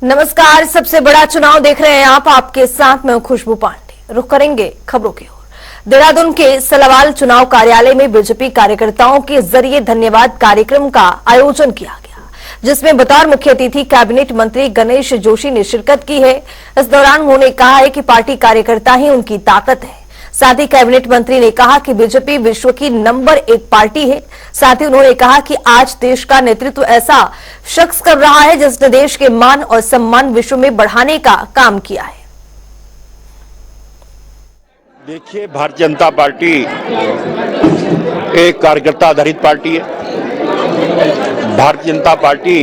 नमस्कार। सबसे बड़ा चुनाव देख रहे हैं आप, आपके साथ मैं खुशबू पांडे। रुख करेंगे खबरों की ओर। देहरादून के सलावाल चुनाव कार्यालय में बीजेपी कार्यकर्ताओं के जरिए धन्यवाद कार्यक्रम का आयोजन किया गया, जिसमें बतौर मुख्य अतिथि कैबिनेट मंत्री गणेश जोशी ने शिरकत की है। इस दौरान उन्होंने कहा है कि पार्टी कार्यकर्ता ही उनकी ताकत है। साथ ही कैबिनेट मंत्री ने कहा कि बीजेपी विश्व की नंबर 1 पार्टी है। साथ ही उन्होंने कहा कि आज देश का नेतृत्व ऐसा शख्स कर रहा है जिसने देश के मान और सम्मान विश्व में बढ़ाने का काम किया है। देखिए, भारतीय जनता पार्टी एक कार्यकर्ता आधारित पार्टी है। भारतीय जनता पार्टी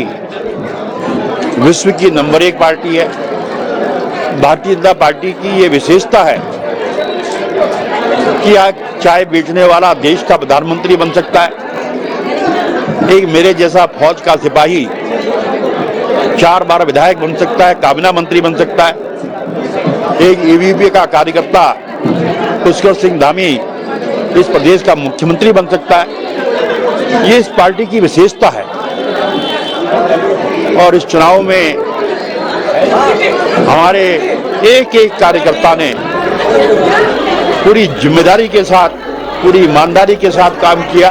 विश्व की नंबर 1 पार्टी है। भारतीय जनता पार्टी की ये विशेषता है कि आज चाय बेचने वाला देश का प्रधानमंत्री बन सकता है। एक मेरे जैसा फौज का सिपाही 4 बार विधायक बन सकता है, काबीना मंत्री बन सकता है। एक एबीवीपी का कार्यकर्ता पुष्कर सिंह धामी इस प्रदेश का मुख्यमंत्री बन सकता है। ये इस पार्टी की विशेषता है। और इस चुनाव में हमारे एक एक कार्यकर्ता ने पूरी जिम्मेदारी के साथ, पूरी ईमानदारी के साथ काम किया।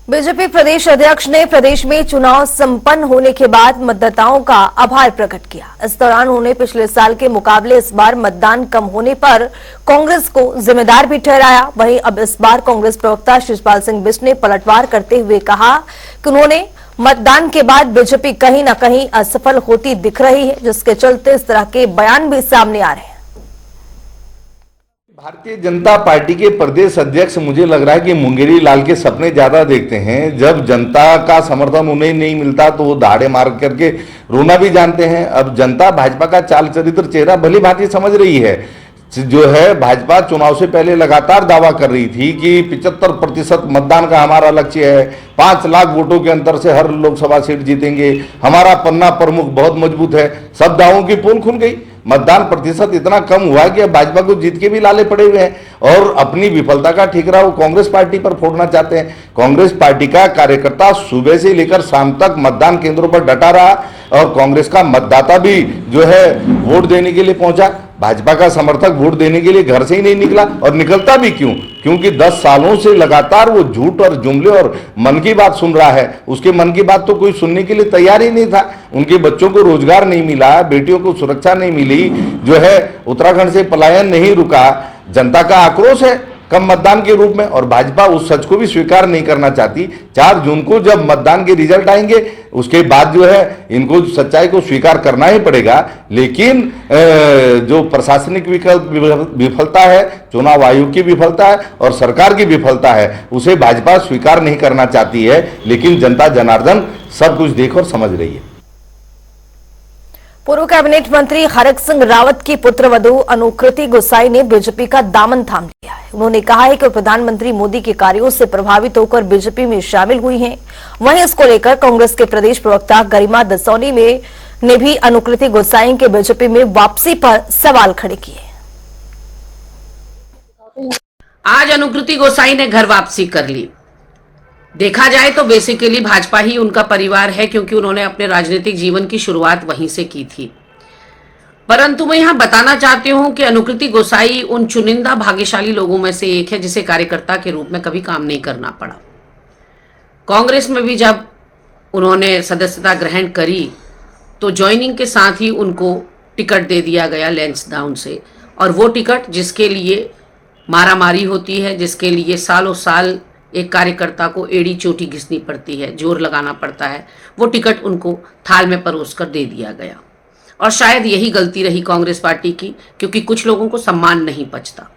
बीजेपी प्रदेश अध्यक्ष ने प्रदेश में चुनाव संपन्न होने के बाद मतदाताओं का आभार प्रकट किया। इस दौरान उन्होंने पिछले साल के मुकाबले इस बार मतदान कम होने पर कांग्रेस को जिम्मेदार भी ठहराया। वहीं अब इस बार कांग्रेस प्रवक्ता शिवपाल सिंह बिष्ट ने पलटवार करते हुए कहा कि उन्होंने मतदान के बाद बीजेपी कहीं न कहीं असफल होती दिख रही है, जिसके चलते इस तरह के बयान भी सामने आ रहे हैं। भारतीय जनता पार्टी के प्रदेश अध्यक्ष मुझे लग रहा है कि मुंगेरी लाल के सपने ज्यादा देखते हैं। जब जनता का समर्थन उन्हें नहीं मिलता तो वो दहाड़े मार करके रोना भी जानते हैं। अब जनता भाजपा का चाल चरित्र चेहरा भली भांति समझ रही है। जो है, भाजपा चुनाव से पहले लगातार दावा कर रही थी कि 75% मतदान का हमारा लक्ष्य है, 5 लाख वोटों के अंतर से हर लोकसभा सीट जीतेंगे, हमारा पन्ना प्रमुख बहुत मजबूत है। सब दावों की पोल खुल गई। मतदान प्रतिशत इतना कम हुआ कि अब भाजपा को जीत के भी लाले पड़े हुए हैं और अपनी विफलता का ठिकरा वो कांग्रेस पार्टी पर फोड़ना चाहते हैं। कांग्रेस पार्टी का कार्यकर्ता सुबह से लेकर शाम तक मतदान केंद्रों पर डटा रहा और कांग्रेस का मतदाता भी जो है वोट देने के लिए पहुंचा। भाजपा का समर्थक वोट देने के लिए घर से ही नहीं निकला। और निकलता भी क्यों? क्योंकि 10 सालों से लगातार वो झूठ और जुमले और मन की बात सुन रहा है। उसके मन की बात तो कोई सुनने के लिए तैयार ही नहीं था। उनके बच्चों को रोजगार नहीं मिला, बेटियों को सुरक्षा नहीं मिली, जो है उत्तराखंड से पलायन नहीं रुका। जनता का आक्रोश है कम मतदान के रूप में और भाजपा उस सच को भी स्वीकार नहीं करना चाहती। 4 जून को जब मतदान के रिजल्ट आएंगे उसके बाद जो है इनको सच्चाई को स्वीकार करना ही पड़ेगा। लेकिन जो प्रशासनिक विफलता है, चुनाव आयोग की विफलता है और सरकार की विफलता है, उसे भाजपा स्वीकार नहीं करना चाहती है। लेकिन जनता जनार्दन सब कुछ देख और समझ रही है। पूर्व कैबिनेट मंत्री हरक सिंह रावत की पुत्रवधू अनुकृति गोसाई ने बीजेपी का दामन थाम लिया है। उन्होंने कहा है कि प्रधानमंत्री मोदी के कार्यों से प्रभावित होकर बीजेपी में शामिल हुई हैं। वहीं इसको लेकर कांग्रेस के प्रदेश प्रवक्ता गरिमा दसौनी ने भी अनुकृति गोसाई के बीजेपी में वापसी पर सवाल खड़े किए। आज अनुकृति गोसाई ने घर वापसी कर ली। देखा जाए तो बेसिकली भाजपा ही उनका परिवार है, क्योंकि उन्होंने अपने राजनीतिक जीवन की शुरुआत वहीं से की थी। परंतु मैं यहां बताना चाहती हूं कि अनुकृति गोसाई उन चुनिंदा भाग्यशाली लोगों में से एक है जिसे कार्यकर्ता के रूप में कभी काम नहीं करना पड़ा। कांग्रेस में भी जब उन्होंने सदस्यता ग्रहण करी तो ज्वाइनिंग के साथ ही उनको टिकट दे दिया गया लैंसडाउन से, और वो टिकट जिसके लिए मारामारी होती है, जिसके लिए सालों साल एक कार्यकर्ता को एड़ी चोटी घिसनी पड़ती है, जोर लगाना पड़ता है, वो टिकट उनको थाल में परोसकर दे दिया गया। और शायद यही गलती रही कांग्रेस पार्टी की, क्योंकि कुछ लोगों को सम्मान नहीं पचता।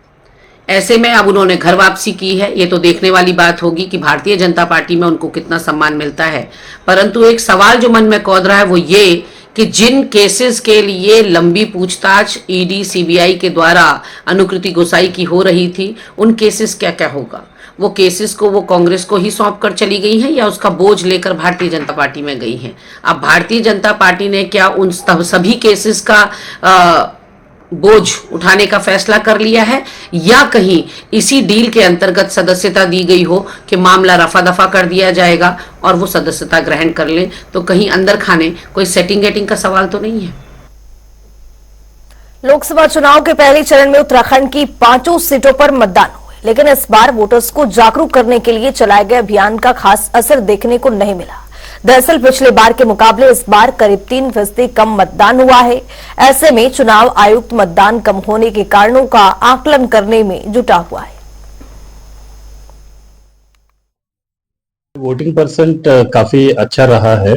ऐसे में अब उन्होंने घर वापसी की है। ये तो देखने वाली बात होगी कि भारतीय जनता पार्टी में उनको कितना सम्मान मिलता है। परंतु एक सवाल जो मन में कौध रहा है वो ये कि जिन केसेस के लिए लंबी पूछताछ ईडी सीबीआई के द्वारा अनुकृति गोसाई की हो रही थी, उन केसेस क्या क्या होगा? वो केसेस को वो कांग्रेस को ही सौंप कर चली गई हैं या उसका बोझ लेकर भारतीय जनता पार्टी में गई हैं? अब भारतीय जनता पार्टी ने क्या उन सभी केसेस का बोझ उठाने का फैसला कर लिया है, या कहीं इसी डील के अंतर्गत सदस्यता दी गई हो कि मामला रफा दफा कर दिया जाएगा और वो सदस्यता ग्रहण कर लें, तो कहीं अंदर खाने कोई सेटिंग गेटिंग का सवाल तो नहीं है। लोकसभा चुनाव के पहले चरण में उत्तराखंड की 5 सीटों पर मतदान हुए, लेकिन इस बार वोटर्स को जागरूक करने के लिए चलाए गए अभियान का खास असर देखने को नहीं मिला। दरअसल पिछले बार के मुकाबले इस बार करीब 3% कम मतदान हुआ है। ऐसे में चुनाव आयुक्त मतदान कम होने के कारणों का आकलन करने में जुटा हुआ है। वोटिंग परसेंट काफी अच्छा रहा है।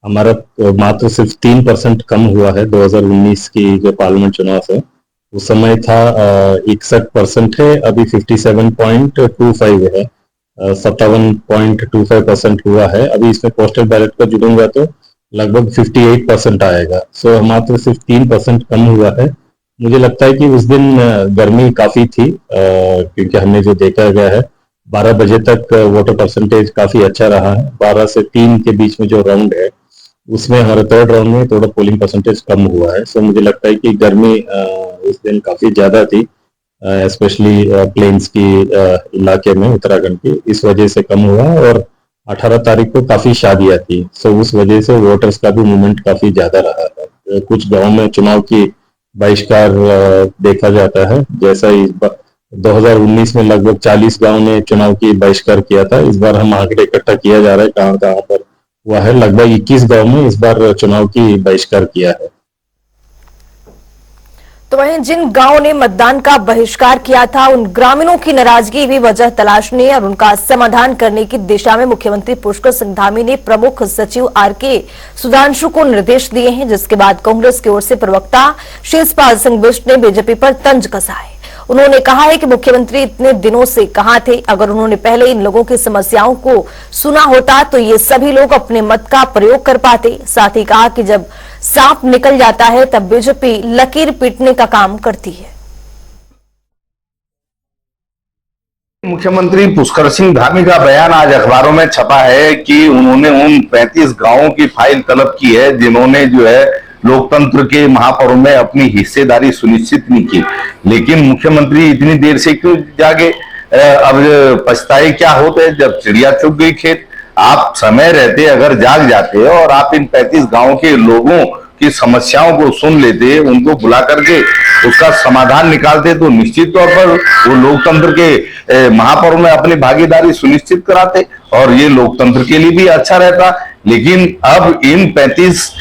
हमारा मात्र सिर्फ 3% कम हुआ है 2019 की जो पार्लियामेंट चुनाव से। उस समय था 61% है, अभी 57.25 है, 57.25% हुआ है। अभी इसमें पोस्टल बैलेट का जुड़ूंगा तो लगभग 58% आएगा। सो मात्र सिर्फ 3% कम हुआ है। मुझे लगता है कि उस दिन गर्मी काफी थी, क्योंकि हमने जो देखा गया है 12 बजे तक वोटर परसेंटेज काफी अच्छा रहा है। 12 से 3 के बीच में जो राउंड है उसमें हमारे थर्ड राउंड में थोड़ा पोलिंग परसेंटेज कम हुआ है। सो मुझे लगता है कि गर्मी उस दिन काफी ज्यादा थी, स्पेशली प्लेन्स की इलाके में, उत्तराखंड की, इस वजह से कम हुआ। और 18 तारीख को काफी शादियां थी, सो उस वजह से वोटर्स का भी मूवमेंट काफी ज्यादा रहा है। कुछ गांव में चुनाव की बहिष्कार देखा जाता है, जैसा इस 2019 में लगभग 40 गांव ने चुनाव की बहिष्कार किया था। इस बार हम आंकड़े इकट्ठा किया जा रहा है कहां कहां पर हुआ है। लगभग 21 गांव में इस बार चुनाव की बहिष्कार किया है। तो वहीं जिन गांवों ने मतदान का बहिष्कार किया था, उन ग्रामीणों की नाराजगी भी वजह तलाशने और उनका समाधान करने की दिशा में मुख्यमंत्री पुष्कर सिंह धामी ने प्रमुख सचिव आरके सुधांशु को निर्देश दिए हैं, जिसके बाद कांग्रेस की ओर से प्रवक्ता शिषपाल सिंह बिष्ट ने बीजेपी पर तंज कसा है। उन्होंने कहा है कि मुख्यमंत्री इतने दिनों से कहां थे। अगर उन्होंने पहले इन लोगों की समस्याओं को सुना होता तो ये सभी लोग अपने मत का प्रयोग कर पाते। साथ ही कहा कि जब सांप निकल जाता है तब बीजेपी लकीर पीटने का काम करती है। मुख्यमंत्री पुष्कर सिंह धामी का बयान आज अखबारों में छपा है कि उन्होंने उन 35 गांवों की फाइल तलब की है जिन्होंने जो है लोकतंत्र के महापर्व में अपनी हिस्सेदारी सुनिश्चित नहीं की। लेकिन मुख्यमंत्री इतनी देर से क्यों जागे? अब पछताए क्या होते जब चिड़िया चुग गई खेत। आप समय रहते अगर जाग जाते और आप इन 35 गांवों के लोगों की समस्याओं को सुन लेते, उनको बुला करके उसका समाधान निकालते, तो निश्चित तौर पर वो लोकतंत्र के महापर्व में अपनी भागीदारी सुनिश्चित कराते और ये लोकतंत्र के लिए भी अच्छा रहता। लेकिन अब इन 35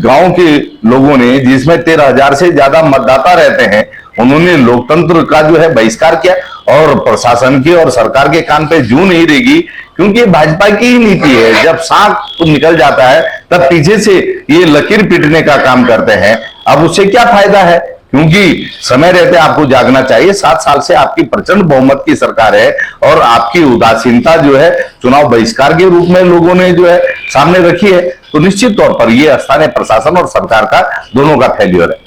गांव के लोगों ने, जिसमें 13,000 से ज्यादा मतदाता रहते हैं, उन्होंने लोकतंत्र का जो है बहिष्कार किया और प्रशासन के और सरकार के कान पे जूं नहीं रहेगी, क्योंकि भाजपा की ही नीति है। जब सांप निकल जाता है तब पीछे से ये लकीर पीटने का काम करते हैं। अब उससे क्या फायदा है? क्योंकि समय रहते आपको जागना चाहिए। 7 साल से आपकी प्रचंड बहुमत की सरकार है और आपकी उदासीनता जो है चुनाव बहिष्कार के रूप में लोगों ने जो है सामने रखी है, तो निश्चित तौर पर यह स्थानीय प्रशासन और सरकार का दोनों का फेल्यूर है।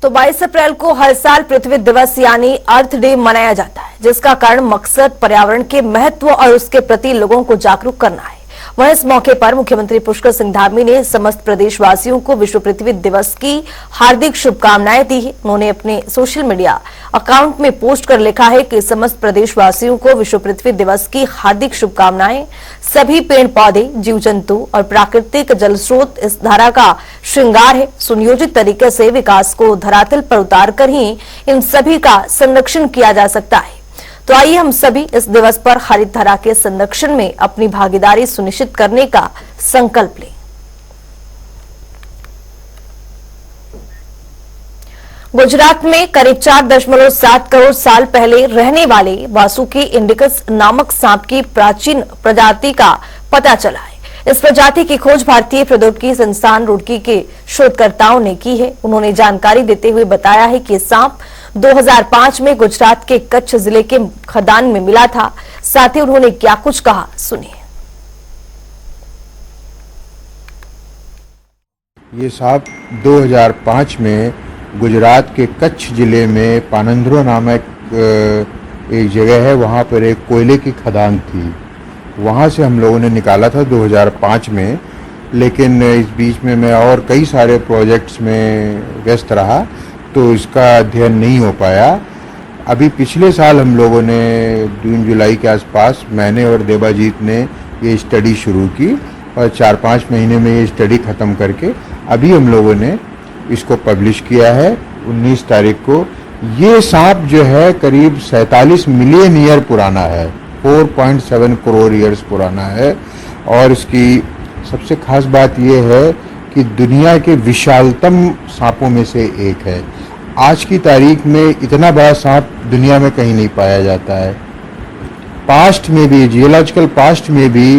तो 22 अप्रैल को हर साल पृथ्वी दिवस यानी अर्थ डे मनाया जाता है, जिसका कारण मकसद पर्यावरण के महत्व और उसके प्रति लोगों को जागरूक करना है। वहीं इस मौके पर मुख्यमंत्री पुष्कर सिंह धामी ने समस्त प्रदेशवासियों को विश्व पृथ्वी दिवस की हार्दिक शुभकामनाएं दी है। उन्होंने अपने सोशल मीडिया अकाउंट में पोस्ट कर लिखा है कि समस्त प्रदेशवासियों को विश्व पृथ्वी दिवस की हार्दिक शुभकामनाएं। सभी पेड़ पौधे, जीव जंतु और प्राकृतिक जल स्रोत इस धारा का श्रृंगार है। सुनियोजित तरीके से विकास को धरातल पर उतारकर ही इन सभी का संरक्षण किया जा सकता है। तो आइए हम सभी इस दिवस पर हरित धरा के संरक्षण में अपनी भागीदारी सुनिश्चित करने का संकल्प लें। गुजरात में करीब 4.7 करोड़ साल पहले रहने वाले वासुकी इंडिकस नामक सांप की प्राचीन प्रजाति का पता चला है। इस प्रजाति की खोज भारतीय प्रौद्योगिकी संस्थान रुड़की के शोधकर्ताओं ने की है। उन्होंने जानकारी देते हुए बताया है कि सांप 2005 में गुजरात के कच्छ जिले के खदान में मिला था। साथ ही उन्होंने क्या कुछ कहा, सुनिए। ये सांप 2005 में गुजरात के कच्छ जिले में पानंद्रो नामक एक जगह है, वहाँ पर एक कोयले की खदान थी, वहाँ से हम लोगों ने निकाला था 2005 में। लेकिन इस बीच में मैं और कई सारे प्रोजेक्ट्स में व्यस्त रहा, तो इसका अध्ययन नहीं हो पाया। अभी पिछले साल हम लोगों ने जून जुलाई के आसपास मैंने और देबाजीत ने ये स्टडी शुरू की और 4-5 महीने में ये स्टडी ख़त्म करके अभी हम लोगों ने इसको पब्लिश किया है 19 तारीख को। ये सांप जो है करीब 47 मिलियन ईयर पुराना है, 4.7 करोड़ ईयर्स पुराना है। और इसकी सबसे खास बात ये है कि दुनिया के विशालतम सांपों में से एक है। आज की तारीख में इतना बड़ा सांप दुनिया में कहीं नहीं पाया जाता है। पास्ट में भी, जियोलॉजिकल पास्ट में भी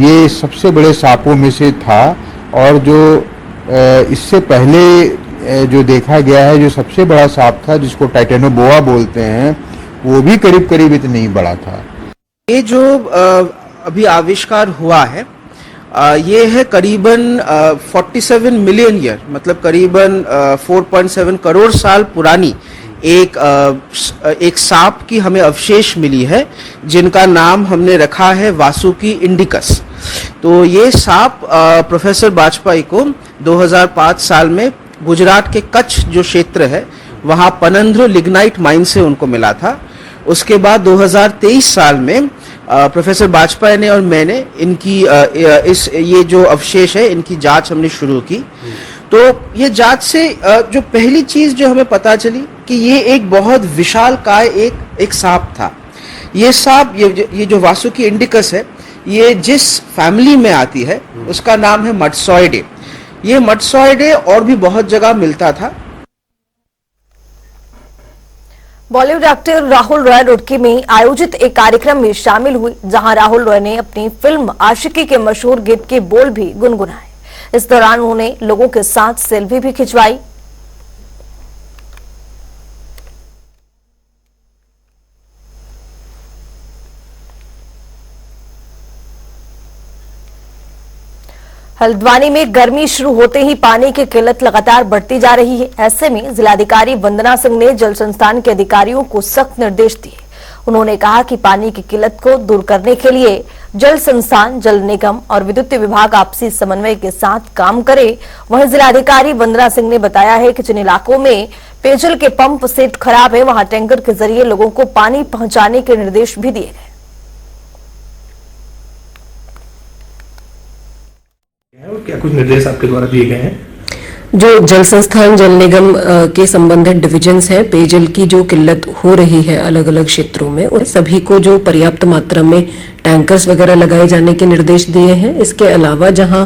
ये सबसे बड़े सांपों में से था। और जो इससे पहले जो देखा गया है, जो सबसे बड़ा सांप था जिसको टाइटेनोबोआ बोलते हैं, वो भी करीब करीब इतना ही बड़ा था। ये जो अभी आविष्कार हुआ है ये है करीबन 47 मिलियन ईयर, मतलब करीबन 4.7 करोड़ साल पुरानी एक सांप की हमें अवशेष मिली है, जिनका नाम हमने रखा है वासुकी इंडिकस। तो ये सांप प्रोफेसर बाजपेयी को 2005 साल में गुजरात के कच्छ जो क्षेत्र है वहाँ पनंद्रो लिग्नाइट माइन से उनको मिला था। उसके बाद 2023 साल में प्रोफेसर बाजपेयी ने और मैंने इनकी ये जो अवशेष है इनकी जांच हमने शुरू की। तो ये जांच से जो पहली चीज जो हमें पता चली कि ये एक बहुत विशालकाय एक सांप था। ये सांप ये जो वासुकी इंडिकस है, ये जिस फैमिली में आती है उसका नाम है मटसॉइडे। ये मटसॉइडे और भी बहुत जगह मिलता था। बॉलीवुड एक्टर राहुल रॉय रुड़की में आयोजित एक कार्यक्रम में शामिल हुई, जहां राहुल रॉय ने अपनी फिल्म आशिकी के मशहूर गीत के बोल भी गुनगुनाए। इस दौरान उन्होंने लोगों के साथ सेल्फी भी खिंचवाई। हल्द्वानी में गर्मी शुरू होते ही पानी की किल्लत लगातार बढ़ती जा रही है। ऐसे में जिलाधिकारी वंदना सिंह ने जल संस्थान के अधिकारियों को सख्त निर्देश दिए। उन्होंने कहा कि पानी की किल्लत को दूर करने के लिए जल संस्थान, जल निगम और विद्युत विभाग आपसी समन्वय के साथ काम करे। वहीं जिलाधिकारी वंदना सिंह ने बताया है कि जिन इलाकों में पेयजल के पंप सेट खराब है, वहां टैंकर के जरिए लोगों को पानी पहुंचाने के निर्देश भी दिए गए। क्या कुछ निर्देश आपके द्वारा दिए गए हैं? जो जल संस्थान, जल निगम के संबंधित डिविजन्स हैं, पेयजल की जो किल्लत हो रही है अलग अलग क्षेत्रों में, उन सभी को जो पर्याप्त मात्रा में टैंकर्स वगैरह लगाए जाने के निर्देश दिए हैं। इसके अलावा जहां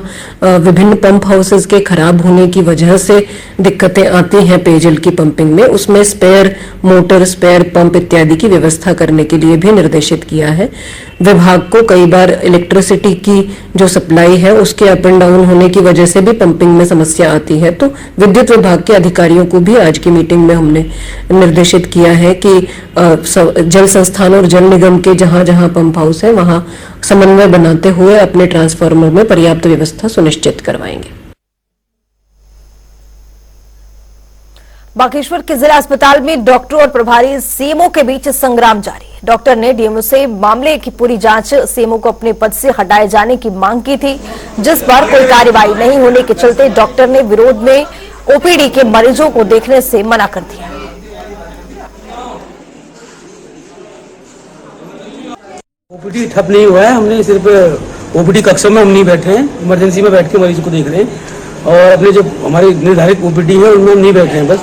विभिन्न पंप हाउसेस के खराब होने की वजह से दिक्कतें आती हैं पेयजल की पंपिंग में, उसमें स्पेयर मोटर, स्पेयर पंप इत्यादि की व्यवस्था करने के लिए भी निर्देशित किया है। विभाग को कई बार इलेक्ट्रिसिटी की जो सप्लाई है उसके अप एंड डाउन होने की वजह से भी पंपिंग में समस्या आती है, तो विद्युत विभाग के अधिकारियों को भी आज की मीटिंग में हमने निर्देशित किया है कि जल संस्थान और जल निगम के जहां जहां पंप हाउस है वहां समन्वय बनाते हुए अपने ट्रांसफार्मर में पर्याप्त व्यवस्था सुनिश्चित करवाएंगे। बागेश्वर के जिला अस्पताल में डॉक्टर और प्रभारी सीएमओ के बीच संग्राम जारी है। डॉक्टर ने डीएमओ से मामले की पूरी जांच, सीएमओ को अपने पद से हटाए जाने की मांग की थी, जिस पर कोई कार्रवाई नहीं होने के चलते डॉक्टर ने विरोध में ओपीडी के मरीजों को देखने से मना कर दिया। ओपीडी ठप नहीं हुआ है, हमने सिर्फ ओपीडी कक्षों में हम नहीं बैठे हैं, इमरजेंसी में बैठ के मरीज को देख रहे हैं और अपने जो हमारे निर्धारित ओपीडी है उनमें हम नहीं बैठे हैं बस।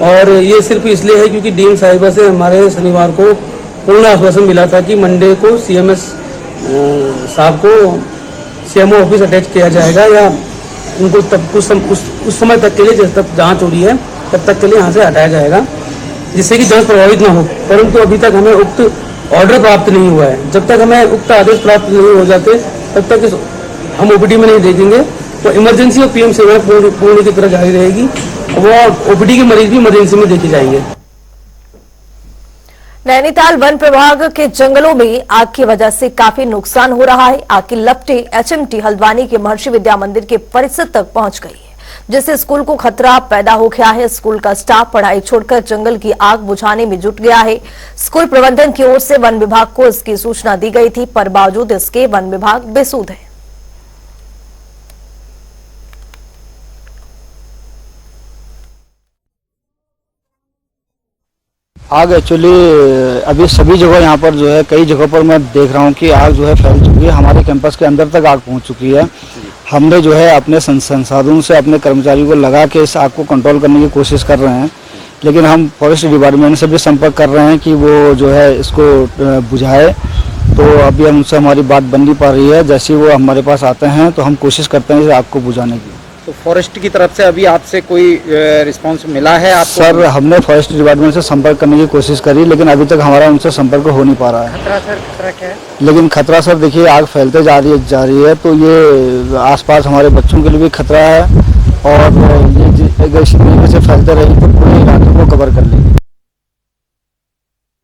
और ये सिर्फ इसलिए है क्योंकि डीएम साहिबा से हमारे शनिवार को पूर्ण आश्वासन मिला था कि मंडे को सीएमएस साहब को सीएमओ ऑफिस अटैच किया जाएगा या उनको तब उस समय तक के लिए जब तक जाँच हो रही है तब तक के लिए यहाँ से हटाया जाएगा, जिससे कि जाँच प्रभावित न हो। परंतु अभी तक हमें उक्त ऑर्डर प्राप्त नहीं हुआ है। जब तक हमें उक्त आदेश प्राप्त नहीं हो जाते तब तक हम ओपीडी में नहीं देखेंगे। तो इमरजेंसी और पीएम सेवाएं पूर्ण की तरह जारी रहेगी। वो ओपीडी के मरीज भी इमरजेंसी में देखे जाएंगे। नैनीताल वन प्रभाग के जंगलों में आग की वजह से काफी नुकसान हो रहा है। आग की लपटें एचएमटी हल्द्वानी के महर्षि विद्या मंदिर के परिसर तक पहुंच गई है, जिससे स्कूल को खतरा पैदा हो गया है। स्कूल का स्टाफ पढ़ाई छोड़कर जंगल की आग बुझाने में जुट गया है। स्कूल प्रबंधन की ओर से वन विभाग को इसकी सूचना दी गई थी, पर बावजूद इसके वन विभाग बेसुध है। आग एक्चुअली अभी सभी जगह यहाँ पर जो है कई जगहों पर मैं देख रहा हूँ कि आग जो है फैल चुकी है, हमारे कैंपस के अंदर तक आग पहुँच चुकी है। हमने जो है अपने संसाधनों से अपने कर्मचारियों को लगा के इस आग को कंट्रोल करने की कोशिश कर रहे हैं, लेकिन हम फॉरेस्ट डिपार्टमेंट से भी संपर्क कर रहे हैं कि वो जो है इसको बुझाए। तो अभी हमसे हमारी बात बन नहीं पा रही है, जैसे वो हमारे पास आते हैं तो हम कोशिश करते हैं इस आग को बुझाने की। तो फॉरेस्ट की तरफ से अभी आपसे कोई रिस्पांस मिला है आपको? सर हमने फॉरेस्ट डिपार्टमेंट से संपर्क करने की कोशिश करी, लेकिन अभी तक हमारा उनसे संपर्क हो नहीं पा रहा है। खतरा सर, खतरा क्या है? लेकिन खतरा सर देखिए आग फैलते जा रही है तो ये आसपास हमारे बच्चों के लिए भी खतरा है, और ये अगर इसी तरीके से फैलते रही तो पूरे इलाके को कवर कर लेगी।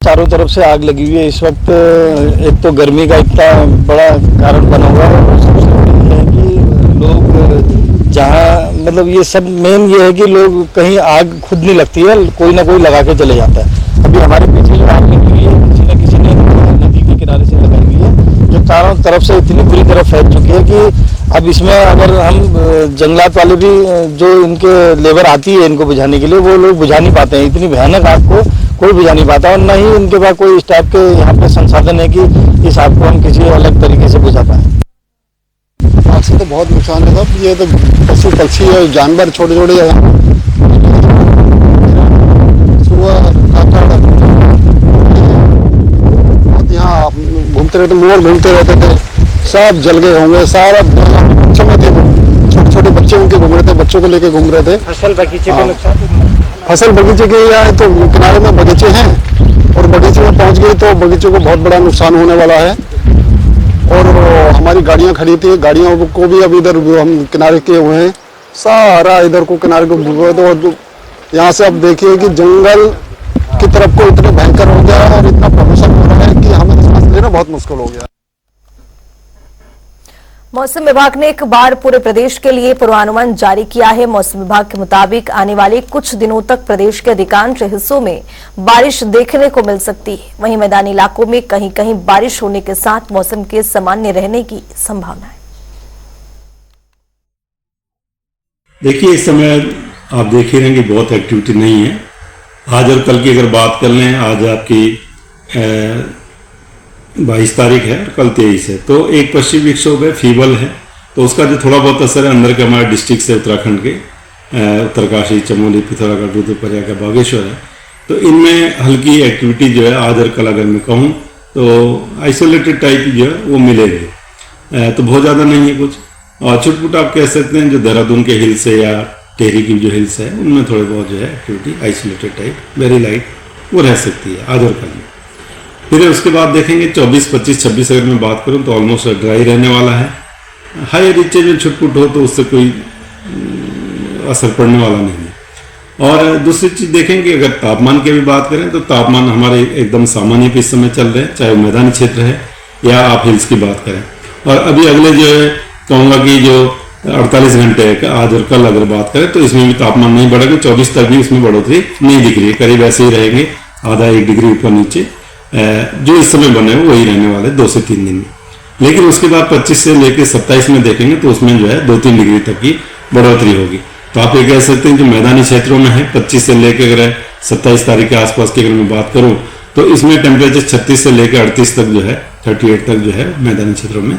चारों तरफ से आग लगी हुई है इस वक्त। एक तो गर्मी का इतना बड़ा कारण बना हुआ है, और सबसे बड़ी है कि लोग जहाँ मतलब ये सब मेन ये है कि लोग कहीं आग खुद नहीं लगती है, कोई ना कोई लगा के चले जाता है। अभी हमारे पीछे जो आग लगी हुई है किसी ने नदी के किनारे से लगाई हुई है, जो चारों तरफ से इतनी बुरी तरह फैल चुकी है कि अब इसमें अगर हम जंगलात वाले भी जो इनके लेबर आती है इनको बुझाने के लिए, वो लोग बुझा नहीं पाते हैं। इतनी भयानक आग को कोई बुझा नहीं पाता, और न ही इनके पास कोई इस टाइप के यहाँ पे संसाधन है कि इस आग को हम किसी अलग तरीके से बुझा पाए। आग से तो बहुत नुकसान है साहब, ये तो पशु पक्षी और जानवर छोटे छोटे यहाँ घूमते रहते, मोर घूमते रहते थे, सब जल गए होंगे। सारा समय थे, छोटे छोटे बच्चे उनके घूम रहे थे, बच्चों को लेके घूम रहे थे। फसल बगीचे को नुकसान? फसल बगीचे के यहाँ तो किनारे में बगीचे हैं, और बगीचे में पहुंच गए तो बगीचे को बहुत बड़ा नुकसान होने वाला है। और हमारी गाड़ियां खड़ी थी, गाड़ियों को भी अब इधर हम किनारे किए हुए हैं, सारा इधर को किनारे को। तो यहाँ से अब देखिए कि जंगल की तरफ को इतने भयंकर हो गया है और इतना प्रदूषण हो रहा है कि हमें सांस लेना बहुत मुश्किल हो गया। मौसम विभाग ने एक बार पूरे प्रदेश के लिए पूर्वानुमान जारी किया है। मौसम विभाग के मुताबिक आने वाले कुछ दिनों तक प्रदेश के अधिकांश हिस्सों में बारिश देखने को मिल सकती है। वहीं मैदानी इलाकों में कहीं कहीं बारिश होने के साथ मौसम के सामान्य रहने की संभावना है। देखिए इस समय आप देख ही रहे हैं कि बहुत एक्टिविटी नहीं है। आज और कल की अगर बात कर लें, आज आपकी 22 तारीख है और कल 23 है, तो एक पश्चिमी विक्षोभ है, फीबल है, तो उसका जो थोड़ा बहुत असर है अंदर के हमारे डिस्ट्रिक्ट से उत्तराखंड के उत्तरकाशी, चमोली, पिथौरागढ़, रुद्रप्रयाग, बागेश्वर है, तो इनमें हल्की एक्टिविटी जो है आज और कल अगर मैं कहूँ तो आइसोलेटेड टाइप जो है वो मिलेगी, तो बहुत ज़्यादा नहीं है कुछ। और छुटपुट आप कह सकते हैं जो देहरादून के हिल्स है या टेहरी की जो हिल्स है उनमें थोड़े बहुत जो है activity isolated type very light वो रह सकती है आज और कल में। फिर उसके बाद देखेंगे 24, 25, 26 अगर मैं बात करूं तो ऑलमोस्ट ड्राई रहने वाला है। हाई रीचेज में छुटपुट हो तो उससे कोई असर पड़ने वाला नहीं है। और दूसरी चीज़ देखेंगे अगर तापमान की भी बात करें तो तापमान हमारे एकदम सामान्य पे इस समय चल रहे हैं, चाहे वो मैदानी क्षेत्र है या आप हिल्स की बात करें। और अभी अगले जो है कहूँगा कि जो 48 घंटे आज और कल अगर बात करें तो इसमें भी तापमान नहीं बढ़ेगा, 24 तक भी इसमें बढ़ोतरी नहीं दिख रही है, करीब ऐसे ही रहेंगे, आधा 1 डिग्री ऊपर नीचे जो इस समय बने हुए वही रहने वाले 2 से 3 दिन में। लेकिन उसके बाद 25 से लेकर 27 में देखेंगे तो उसमें जो है 2-3 डिग्री तक की बढ़ोतरी होगी। तो आप ये कह सकते हैं जो मैदानी क्षेत्रों में है 25 से लेकर अगर 27 तारीख के आसपास की अगर मैं बात करूं तो इसमें टेम्परेचर 36 से लेकर 38 तक जो है 38 तक जो है मैदानी क्षेत्रों में।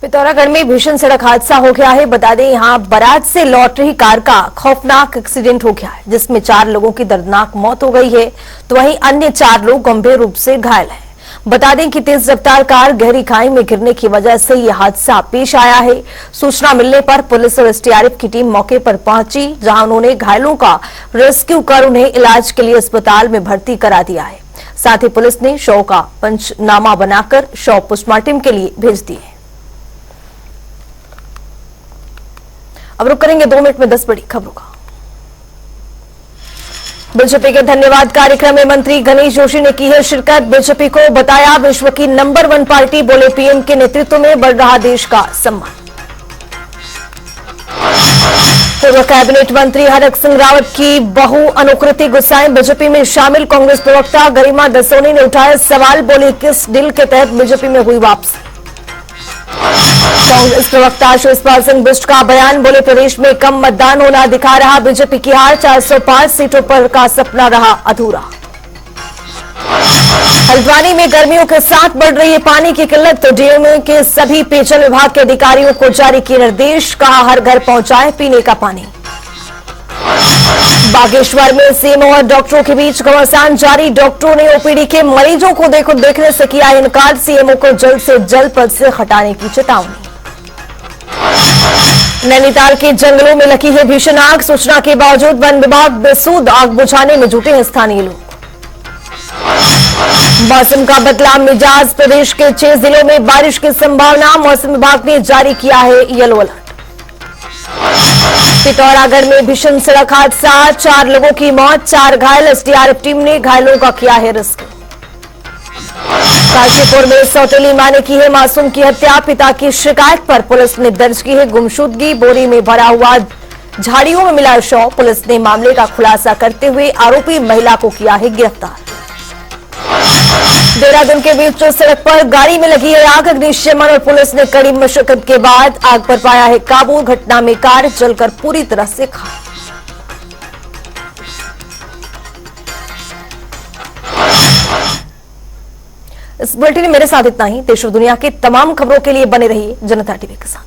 पिथौरागढ़ में भीषण सड़क हादसा हो गया है। बता दें यहां बारात से लौट रही कार का खौफनाक एक्सीडेंट हो गया है जिसमें 4 लोगों की दर्दनाक मौत हो गई है तो वहीं अन्य 4 लोग गंभीर रूप से घायल हैं। बता दें कि तेज रफ्तार कार गहरी खाई में गिरने की वजह से यह हादसा पेश आया है। सूचना मिलने पर पुलिस और एसडीआरएफ की टीम मौके पर पहुंची जहां उन्होंने घायलों का रेस्क्यू कर उन्हें इलाज के लिए अस्पताल में भर्ती करा दिया है। साथ ही पुलिस ने शव का पंचनामा बनाकर शव पोस्टमार्टम के लिए भेज दिए। अब रुक करेंगे 2 मिनट में 10 बड़ी खबरों का। बीजेपी के धन्यवाद कार्यक्रम में मंत्री गणेश जोशी ने की है शिरकत। बीजेपी को बताया विश्व की नंबर 1 पार्टी, बोले पीएम के नेतृत्व में बढ़ रहा देश का सम्मान। पूर्व कैबिनेट मंत्री हरक सिंह रावत की बहू अनुकृति गुस्साएं बीजेपी में शामिल। कांग्रेस प्रवक्ता गरिमा दसोनी ने उठाया सवाल, बोले किस डील के तहत बीजेपी में हुई वापसी। कांग्रेस प्रवक्ता शिवपाल सिंह बिष्ट का बयान, बोले प्रदेश में कम मतदान होना दिखा रहा बीजेपी की हार, 405 सीटों पर का सपना रहा अधूरा। हल्द्वानी में गर्मियों के साथ बढ़ रही है पानी की किल्लत, तो डीएमओ के सभी पेयजल विभाग के अधिकारियों को जारी किए निर्देश, कहा हर घर पहुंचाए पीने का पानी। बागेश्वर में सीएमओ और डॉक्टरों के बीच घमासान जारी, डॉक्टरों ने ओपीडी के मरीजों को देखने से किया इनकार, सीएमओ को जल्द से जल्द पद से हटाने की चेतावनी। नैनीताल के जंगलों में लगी है भीषण आग, सूचना के बावजूद वन विभाग बेसुध आग बुझाने में जुटे हैं स्थानीय लोग। मौसम का बदला मिजाज, प्रदेश के 6 जिलों में बारिश की संभावना, मौसम विभाग ने जारी किया है येलो अलर्ट। पिथौरागढ़ में भीषण सड़क हादसा, 4 लोगों की मौत, 4 घायल, एसडीआरएफ टीम ने घायलों का किया है रेस्क्यू। काशीपुर में सौतेली मां ने की है मासूम की हत्या, पिता की शिकायत पर पुलिस ने दर्ज की है गुमशुदगी, बोरी में भरा हुआ झाड़ियों में मिला शव, पुलिस ने मामले का खुलासा करते हुए आरोपी महिला को किया है गिरफ्तार। देहरादून के बीच सड़क पर गाड़ी में लगी है आग, अग्निशमन और पुलिस ने कड़ी मशक्कत के बाद आग पर पाया है काबू, घटना में कार जलकर पूरी तरह से खाक। इस बुलेटिन में मेरे साथ इतना ही। देश और दुनिया की तमाम खबरों के लिए बने रहिए जनता टीवी के साथ।